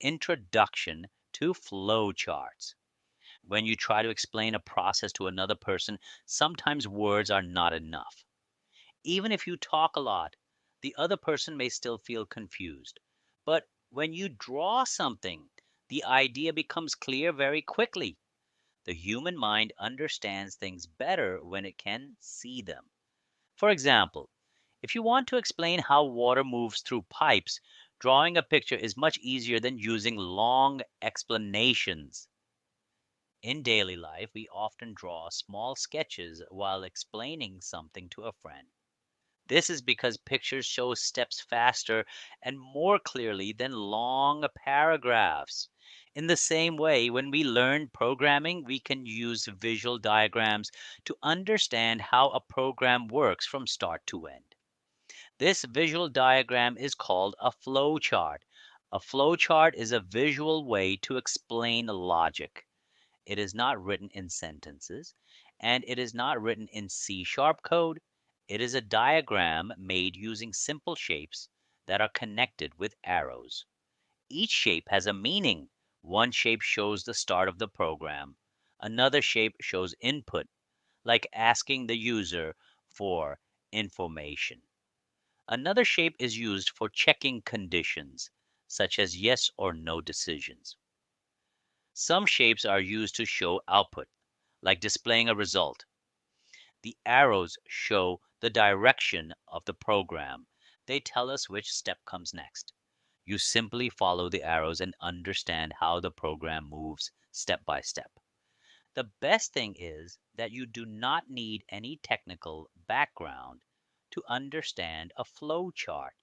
Introduction to Flowcharts. When you try to explain a process to another person, sometimes words are not enough. Even if you talk a lot, the other person may still feel confused. But when you draw something, the idea becomes clear very quickly. The human mind understands things better when it can see them. For example, if you want to explain how water moves through pipes, drawing a picture is much easier than using long explanations. In daily life, we often draw small sketches while explaining something to a friend. This is because pictures show steps faster and more clearly than long paragraphs. In the same way, when we learn programming, we can use visual diagrams to understand how a program works from start to end. This visual diagram is called a flowchart. A flowchart is a visual way to explain logic. It is not written in sentences, and it is not written in C# code. It is a diagram made using simple shapes that are connected with arrows. Each shape has a meaning. One shape shows the start of the program. Another shape shows input, like asking the user for information. Another shape is used for checking conditions, such as yes or no decisions. Some shapes are used to show output, like displaying a result. The arrows show the direction of the program. They tell us which step comes next. You simply follow the arrows and understand how the program moves step by step. The best thing is that you do not need any technical background to understand a flow chart.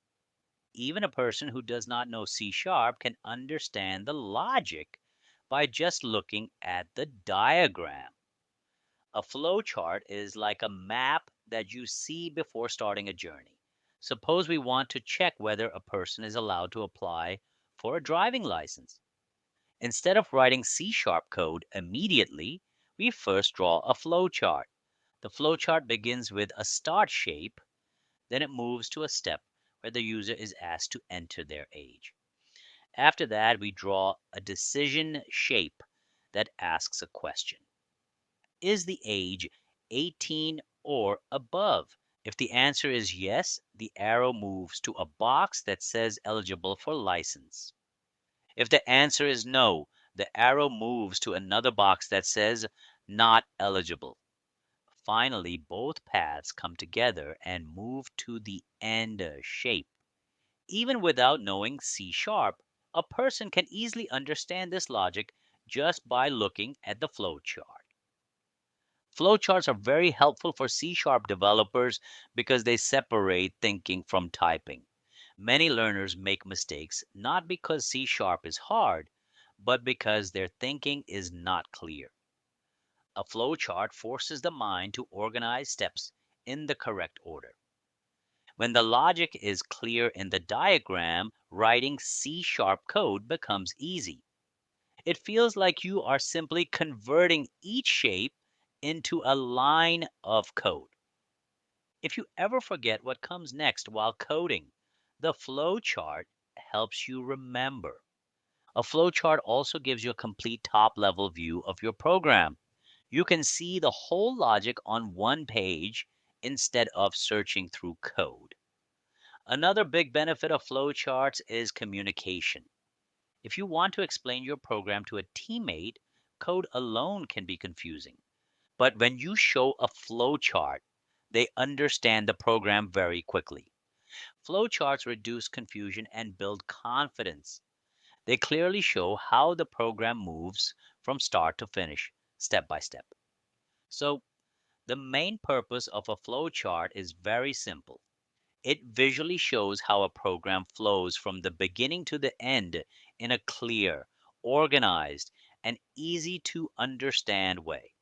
Even a person who does not know C# can understand the logic by just looking at the diagram. A flow chart is like a map that you see before starting a journey. Suppose we want to check whether a person is allowed to apply for a driving license. Instead of writing C# code immediately, we first draw a flow chart. The flow chart begins with a start shape, then it moves to a step where the user is asked to enter their age. After that, we draw a decision shape that asks a question. Is the age 18 or above? If the answer is yes, the arrow moves to a box that says eligible for license. If the answer is no, the arrow moves to another box that says not eligible. Finally, both paths come together and move to the end shape. Even without knowing C#, a person can easily understand this logic just by looking at the flowchart. Flowcharts are very helpful for C# developers because they separate thinking from typing. Many learners make mistakes not because C# is hard, but because their thinking is not clear. A flowchart forces the mind to organize steps in the correct order. When the logic is clear in the diagram, writing C# code becomes easy. It feels like you are simply converting each shape into a line of code. If you ever forget what comes next while coding, the flowchart helps you remember. A flowchart also gives you a complete top-level view of your program. You can see the whole logic on one page instead of searching through code. Another big benefit of flowcharts is communication. If you want to explain your program to a teammate, code alone can be confusing. But when you show a flowchart, they understand the program very quickly. Flowcharts reduce confusion and build confidence. They clearly show how the program moves from start to finish, step by step. So, the main purpose of a flowchart is very simple. It visually shows how a program flows from the beginning to the end in a clear, organized, and easy to understand way.